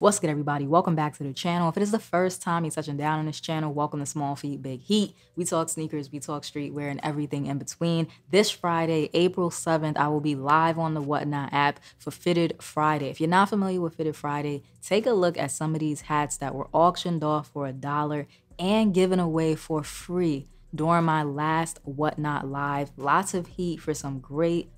What's good, everybody? Welcome back to the channel. If it is the first time you're touching down on this channel, welcome to Small Feet Big Heat. We talk sneakers, we talk streetwear, and everything in between. This Friday, April 7th, I will be live on the Whatnot app for Fitted Friday. If you're not familiar with Fitted Friday, take a look at some of these hats that were auctioned off for $1 and given away for free during my last Whatnot live. Lots of heat for some great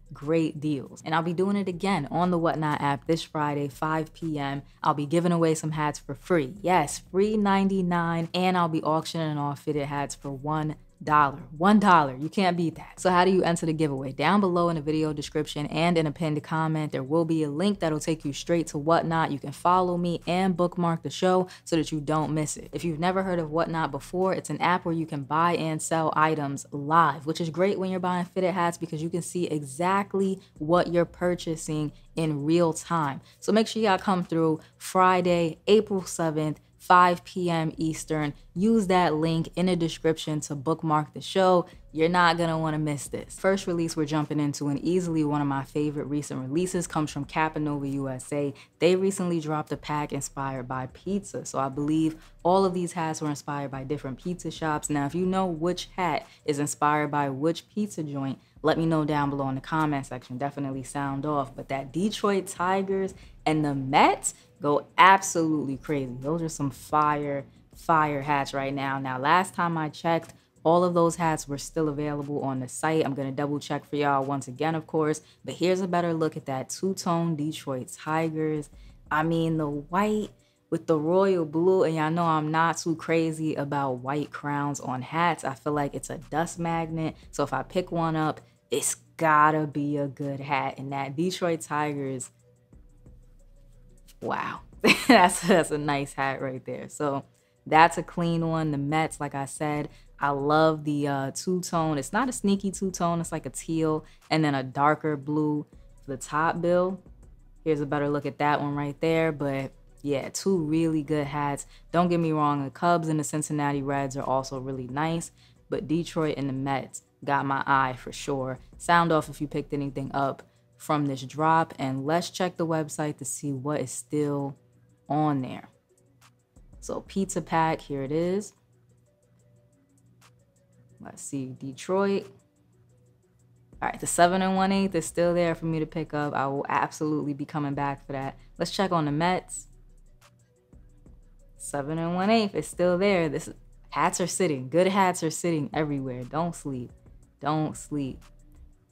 deals. And I'll be doing it again on the Whatnot app this Friday, 5 p.m. I'll be giving away some hats for free. Yes, free 99, and I'll be auctioning off fitted hats for $1. $1. You can't beat that. So how do you enter the giveaway? Down below in the video description and in a pinned comment, there will be a link that'll take you straight to Whatnot. You can follow me and bookmark the show so that you don't miss it. If you've never heard of Whatnot before, it's an app where you can buy and sell items live, which is great when you're buying fitted hats because you can see exactly what you're purchasing in real time. So make sure y'all come through Friday, April 7th, 5 p.m. Eastern. Use that link in the description to bookmark the show. You're not gonna wanna miss this. First release we're jumping into, and easily one of my favorite recent releases, comes from Capanova USA. They recently dropped a pack inspired by pizza. So I believe all of these hats were inspired by different pizza shops. Now, if you know which hat is inspired by which pizza joint, let me know down below in the comment section. Definitely sound off. But that Detroit Tigers and the Mets go absolutely crazy. Those are some fire hats right now. Now, last time I checked, all of those hats were still available on the site. I'm gonna double check for y'all once again, of course. But here's a better look at that two-tone Detroit Tigers. I mean, the white with the royal blue, and y'all know I'm not too crazy about white crowns on hats. I feel like it's a dust magnet. So if I pick one up, it's gotta be a good hat. And that Detroit Tigers, wow, that's a nice hat right there. So that's a clean one. The Mets, like I said, I love the two-tone. It's not a sneaky two-tone. It's like a teal and then a darker blue for the top bill. Here's a better look at that one right there. But yeah, two really good hats. Don't get me wrong, the Cubs and the Cincinnati Reds are also really nice, but Detroit and the Mets got my eye for sure. Sound off if you picked anything up from this drop, and let's check the website to see what is still on there. So pizza pack, here it is. Let's see, Detroit. All right, the 7 1/8 is still there for me to pick up. I will absolutely be coming back for that. Let's check on the Mets. 7 1/8 is still there. Hats are sitting. Good hats are sitting everywhere. Don't sleep. Don't sleep.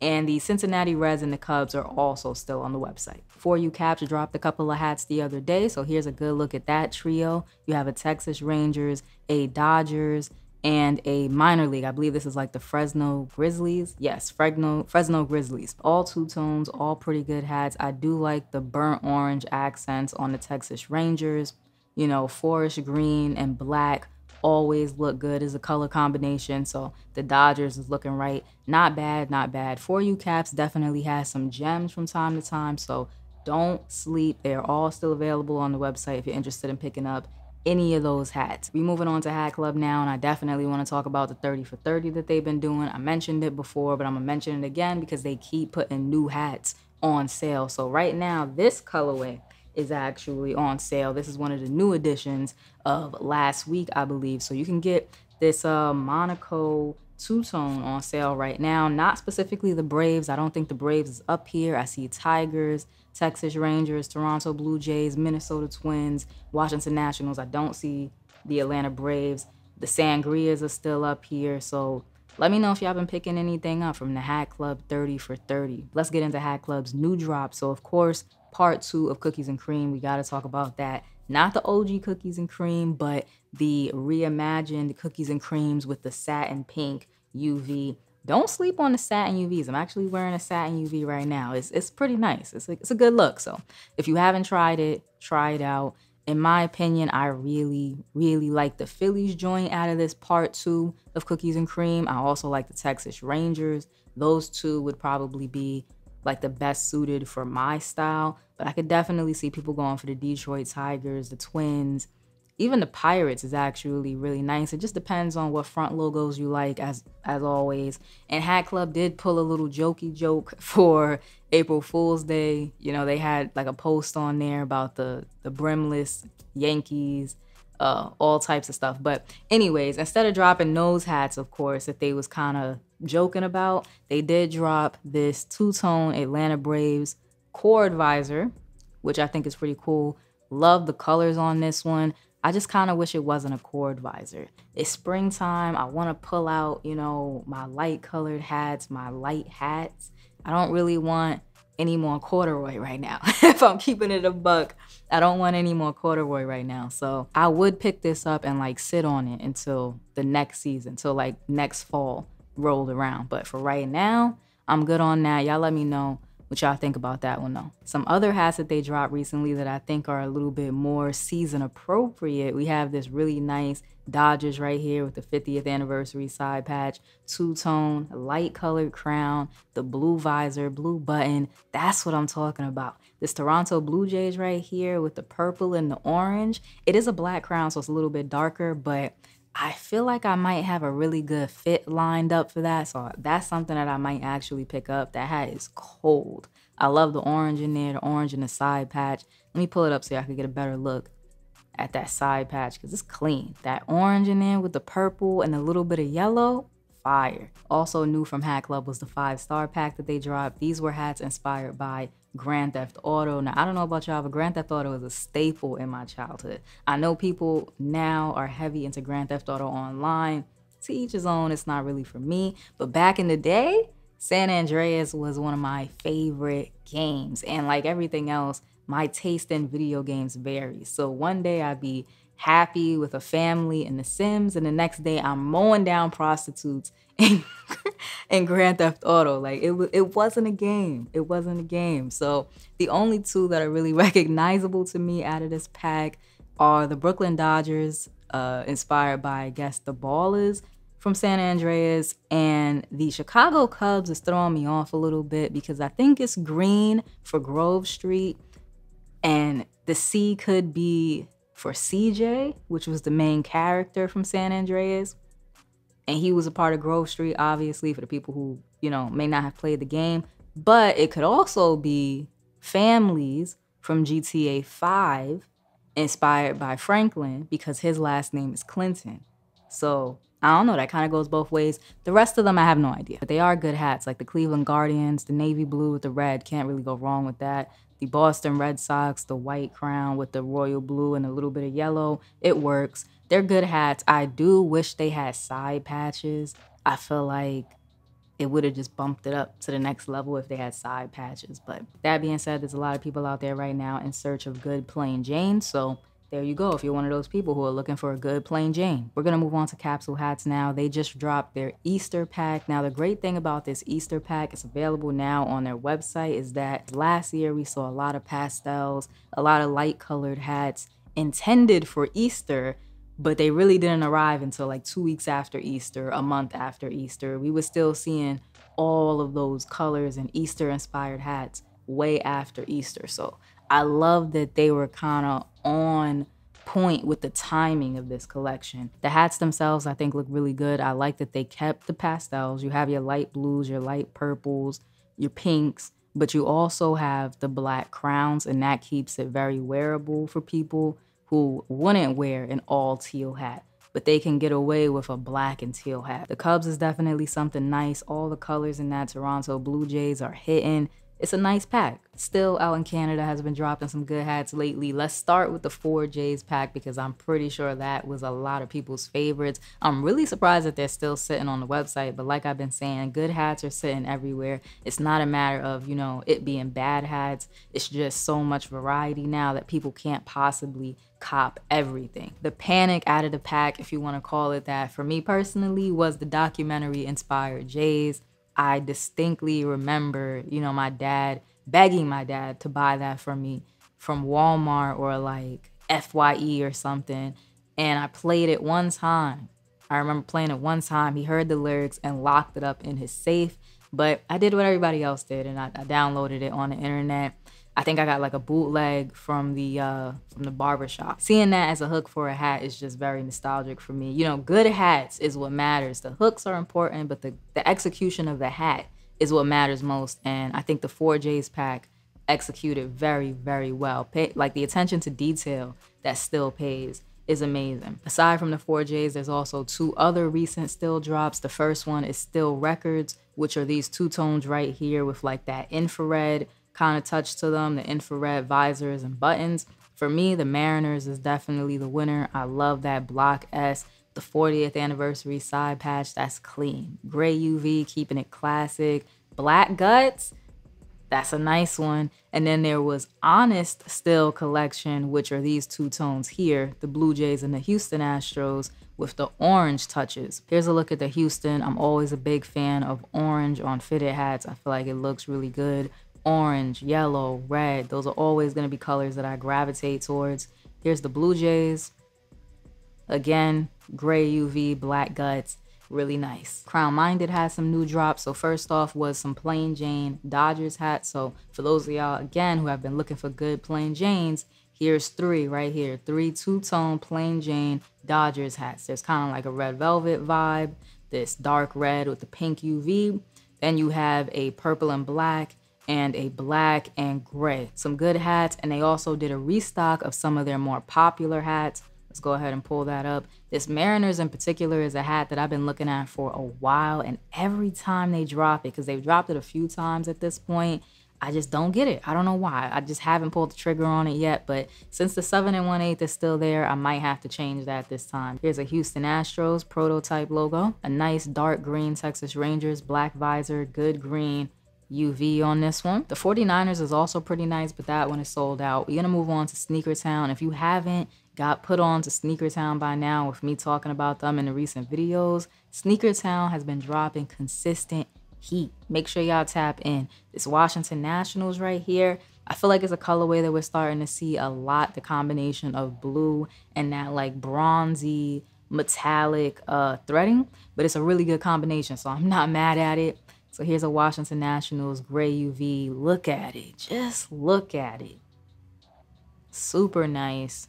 And the Cincinnati Reds and the Cubs are also still on the website. For You Caps dropped a couple of hats the other day, so here's a good look at that trio. You have a Texas Rangers, a Dodgers, and a minor league. I believe this is like the Fresno Grizzlies. Yes, Fresno Grizzlies. All two-tones, all pretty good hats. I do like the burnt orange accents on the Texas Rangers. You know, forest green and black always look good as a color combination. So the Dodgers is looking right. Not bad, not bad. For You Caps definitely has some gems from time to time. So don't sleep. They're all still available on the website if you're interested in picking up any of those hats. We're moving on to HatClub now, and I definitely want to talk about the 30 for 30 that they've been doing. I mentioned it before, but I'm gonna mention it again because they keep putting new hats on sale. So right now, this colorway is actually on sale. This is one of the new editions of last week, I believe. So you can get this Monaco two-tone on sale right now. Not specifically the Braves. I don't think the Braves is up here. I see Tigers, Texas Rangers, Toronto Blue Jays, Minnesota Twins, Washington Nationals. I don't see the Atlanta Braves. The Sangrias are still up here. So let me know if y'all been picking anything up from the HatClub 30 for 30. Let's get into HatClub's new drop. So of course, part 2 of Cookies and Cream. We got to talk about that. Not the OG Cookies and Cream, but the reimagined Cookies and Creams with the satin pink UV. Don't sleep on the satin UVs. I'm actually wearing a satin UV right now. It's pretty nice. It's a good look. So if you haven't tried it, try it out. In my opinion, I really like the Phillies joint out of this part 2 of Cookies and Cream. I also like the Texas Rangers. Those two would probably be like the best suited for my style, but I could definitely see people going for the Detroit Tigers, the Twins, Even the Pirates is actually really nice. It just depends on what front logos you like, as always. And HatClub did pull a little jokey joke for April Fool's Day. You know, they had like a post on there about the brimless Yankees, all types of stuff. But anyways, instead of dropping nose hats, of course, that they was kind of joking about, they did drop this two-tone Atlanta Braves cord visor, which I think is pretty cool. Love the colors on this one. I just kind of wish it wasn't a cord visor. It's springtime. I want to pull out, you know, my light colored hats, my light hats. I don't really want any more corduroy right now. If I'm keeping it a buck, I don't want any more corduroy right now. So I would pick this up and like sit on it until the next season, till like next fall rolled around. But for right now, I'm good on that. Y'all let me know what y'all think about that one though. Some other hats that they dropped recently that I think are a little bit more season appropriate. We have this really nice Dodgers right here with the 50th anniversary side patch, two-tone, light colored crown, the blue visor, blue button. That's what I'm talking about. This Toronto Blue Jays right here with the purple and the orange. It is a black crown, so it's a little bit darker, but I feel like I might have a really good fit lined up for that. So that's something that I might actually pick up. That hat is cold. I love the orange in there, the orange in the side patch. Let me pull it up so I can get a better look at that side patch because it's clean. That orange in there with the purple and a little bit of yellow, fire. Also new from HatClub was the 5-star pack that they dropped. These were hats inspired by Grand Theft Auto. Now, I don't know about y'all, but Grand Theft Auto is a staple in my childhood. I know people now are heavy into Grand Theft Auto Online. To each his own, it's not really for me. But back in the day, San Andreas was one of my favorite games. And like everything else, my taste in video games varies. So one day I'd be happy with a family in The Sims, and the next day I'm mowing down prostitutes in Grand Theft Auto. Like it wasn't a game. It wasn't a game. So the only two that are really recognizable to me out of this pack are the Brooklyn Dodgers, inspired by, I guess, the Ballers from San Andreas, and the Chicago Cubs is throwing me off a little bit because I think it's green for Grove Street, and the C could be for CJ, which was the main character from San Andreas. And he was a part of Grove Street, obviously, for the people who, you know, may not have played the game. But it could also be families from GTA 5, inspired by Franklin, because his last name is Clinton. So I don't know, that kind of goes both ways. The rest of them, I have no idea. But they are good hats, like the Cleveland Guardians, the navy blue with the red. Can't really go wrong with that. The Boston Red Sox, the white crown with the royal blue and a little bit of yellow. It works. They're good hats. I do wish they had side patches. I feel like it would have just bumped it up to the next level if they had side patches. But that being said, there's a lot of people out there right now in search of good plain Jane. So there you go, if you're one of those people who are looking for a good plain Jane. We're gonna move on to Capsule hats now. They just dropped their Easter pack. Now, the great thing about this Easter pack, it's available now on their website, is that last year we saw a lot of pastels, a lot of light colored hats intended for Easter, but they really didn't arrive until like 2 weeks after Easter, a month after Easter. We were still seeing all of those colors and Easter inspired hats way after Easter. So I love that they were kind of on point with the timing of this collection. The hats themselves, I think, look really good. I like that they kept the pastels. You have your light blues, your light purples, your pinks, but you also have the black crowns, and that keeps it very wearable for people who wouldn't wear an all teal hat, but they can get away with a black and teal hat. The Cubs is definitely something nice. All the colors in that Toronto Blue Jays are hitting. It's a nice pack. Still out in Canada has been dropping some good hats lately. Let's start with the 4Js pack because I'm pretty sure that was a lot of people's favorites. I'm really surprised that they're still sitting on the website, but like I've been saying, good hats are sitting everywhere. It's not a matter of, you know, it being bad hats. It's just so much variety now that people can't possibly cop everything. The panic out of the pack, if you want to call it that, for me personally, was the documentary inspired Jays. I distinctly remember, you know, my dad begging my dad to buy that for me from Walmart or like FYE or something. And I played it one time. I remember playing it one time. He heard the lyrics and locked it up in his safe. But I did what everybody else did, and I downloaded it on the internet. I think I got like a bootleg from the barber shop. Seeing that as a hook for a hat is just very nostalgic for me. You know, good hats is what matters. The hooks are important, but the execution of the hat is what matters most. And I think the 4Js pack executed very, very well. Like the attention to detail that still pays is amazing. Aside from the 4Js, there's also 2 other recent still drops. The first one is Still Records, which are these 2 tones right here with like that infrared kind of touch to them, the infrared visors and buttons. For me, the Mariners is definitely the winner. I love that Block S, the 40th anniversary side patch. That's clean. Gray UV, keeping it classic. Black Guts, that's a nice one. And then there was Honest Still Collection, which are these 2 tones here, the Blue Jays and the Houston Astros with the orange touches. Here's a look at the Houston. I'm always a big fan of orange on fitted hats. I feel like it looks really good. Orange, yellow, red, those are always going to be colors that I gravitate towards. Here's the Blue Jays. Again, gray UV, black guts, really nice. Crown Minded has some new drops. So first off was some Plain Jane Dodgers hats. So for those of y'all, again, who have been looking for good Plain Janes, here's 3 right here. 3 two-tone Plain Jane Dodgers hats. There's kind of like a red velvet vibe, this dark red with the pink UV. Then you have a purple and black, and a black and gray. Some good hats, and they also did a restock of some of their more popular hats. Let's go ahead and pull that up. This Mariners in particular is a hat that I've been looking at for a while, and every time they drop it, because they've dropped it a few times at this point, I just don't get it. I don't know why. I just haven't pulled the trigger on it yet, but since the 7 1/8 is still there, I might have to change that this time. Here's a Houston Astros prototype logo, a nice dark green Texas Rangers, black visor, good green, UV on this one. The 49ers is also pretty nice, but that one is sold out. We're gonna move on to Sneaker Town. If you haven't got put on to Sneaker Town by now with me talking about them in the recent videos, Sneaker Town has been dropping consistent heat. Make sure y'all tap in. This Washington Nationals right here, I feel like it's a colorway that we're starting to see a lot, the combination of blue and that like bronzy metallic threading, but it's a really good combination, so I'm not mad at it. So here's a Washington Nationals gray UV. Look at it. Just look at it. Super nice.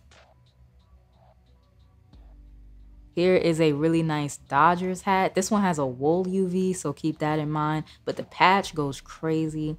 Here is a really nice Dodgers hat. This one has a wool UV, so keep that in mind. But the patch goes crazy.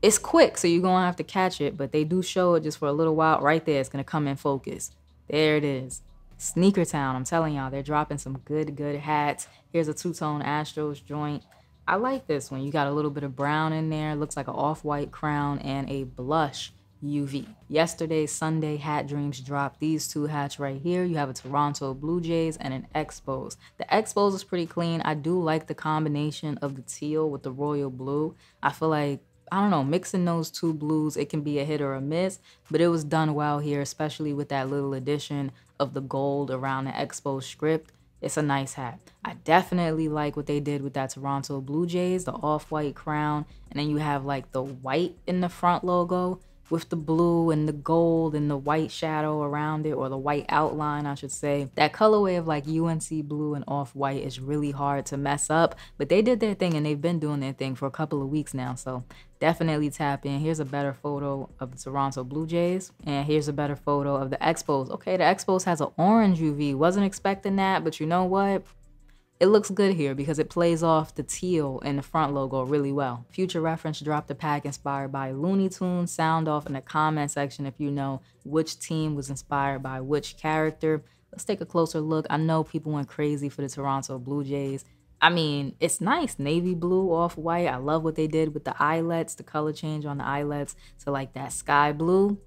It's quick, so you're going to have to catch it, but they do show it just for a little while. Right there, it's going to come in focus. There it is. Sneaker Town. I'm telling y'all, they're dropping some good hats. Here's a two-tone Astros joint. I like this one. You got a little bit of brown in there. Looks like an off-white crown and a blush UV. Yesterday, Sunday, Hat Dreams dropped these 2 hats right here. You have a Toronto Blue Jays and an Expos. The Expos is pretty clean. I do like the combination of the teal with the royal blue. I feel like, I don't know, mixing those 2 blues, it can be a hit or a miss, but it was done well here, especially with that little addition of the gold around the Expos script. It's a nice hat. I definitely like what they did with that Toronto Blue Jays, the off-white crown, and then you have like the white in the front logo with the blue and the gold and the white shadow around it, or the white outline, I should say. That colorway of like UNC blue and off-white is really hard to mess up, but they did their thing and they've been doing their thing for a couple of weeks now, so definitely tap in. Here's a better photo of the Toronto Blue Jays, and here's a better photo of the Expos. Okay, the Expos has an orange UV. Wasn't expecting that, but you know what? It looks good here because it plays off the teal in the front logo really well. Future Reference dropped a pack inspired by Looney Tunes. Sound off in the comment section if you know which team was inspired by which character. Let's take a closer look. I know people went crazy for the Toronto Blue Jays. I mean, it's nice. Navy blue off white. I love what they did with the eyelets, the color change on the eyelets to like that sky blue.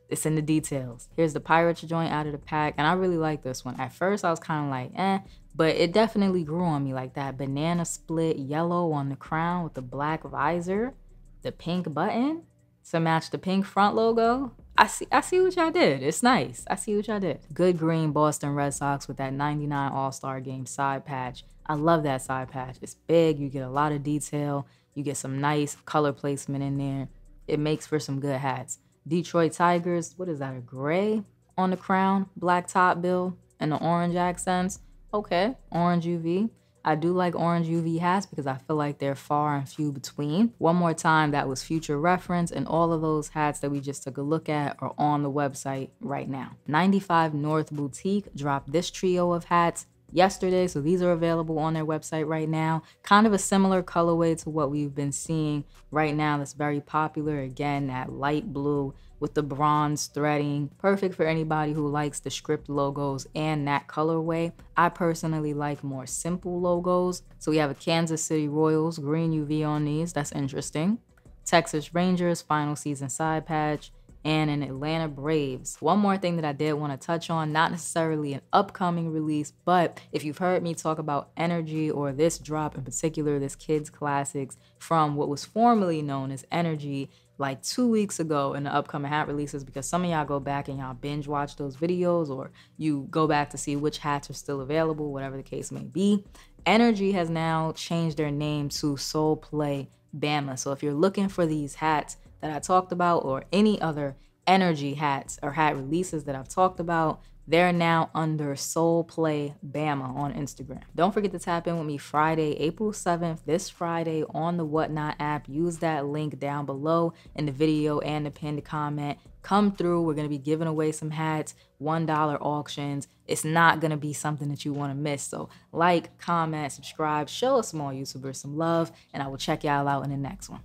It's in the details. Here's the Pirates joint out of the pack, and I really like this one. At first, I was kind of like, eh, but it definitely grew on me, like that banana split yellow on the crown with the black visor, the pink button to match the pink front logo. I see what y'all did. It's nice. I see what y'all did. Good green Boston Red Sox with that 99 All-Star Game side patch. I love that side patch. It's big. You get a lot of detail. You get some nice color placement in there. It makes for some good hats. Detroit Tigers, what is that, a gray on the crown, black top bill, and the orange accents? Okay, orange UV. I do like orange UV hats because I feel like they're far and few between. One more time, that was future reference, and all of those hats that we just took a look at are on the website right now. 95 North Boutique dropped this trio of hats yesterday, so these are available on their website right now. Kind of a similar colorway to what we've been seeing right now that's very popular. Again, that light blue with the bronze threading, perfect for anybody who likes the script logos and that colorway. I personally like more simple logos. So we have a Kansas City Royals green UV on these. That's interesting. Texas Rangers final season side patch, and an Atlanta Braves. One more thing that I did want to touch on, not necessarily an upcoming release, but if you've heard me talk about Energy, or this drop in particular, this Kids Classics from what was formerly known as Energy, like 2 weeks ago in the upcoming hat releases, because some of y'all go back and y'all binge watch those videos, or you go back to see which hats are still available, whatever the case may be. Energy has now changed their name to Soul Play Bama. So if you're looking for these hats that I talked about, or any other Energy hats or hat releases that I've talked about, they're now under Soul Play Bama on Instagram. Don't forget to tap in with me Friday, April 7th, this Friday on the Whatnot app. Use that link down below in the video and the pinned comment. Come through. We're going to be giving away some hats, $1 auctions. It's not going to be something that you want to miss. So like, comment, subscribe, show a small YouTuber some love, and I will check y'all out in the next one.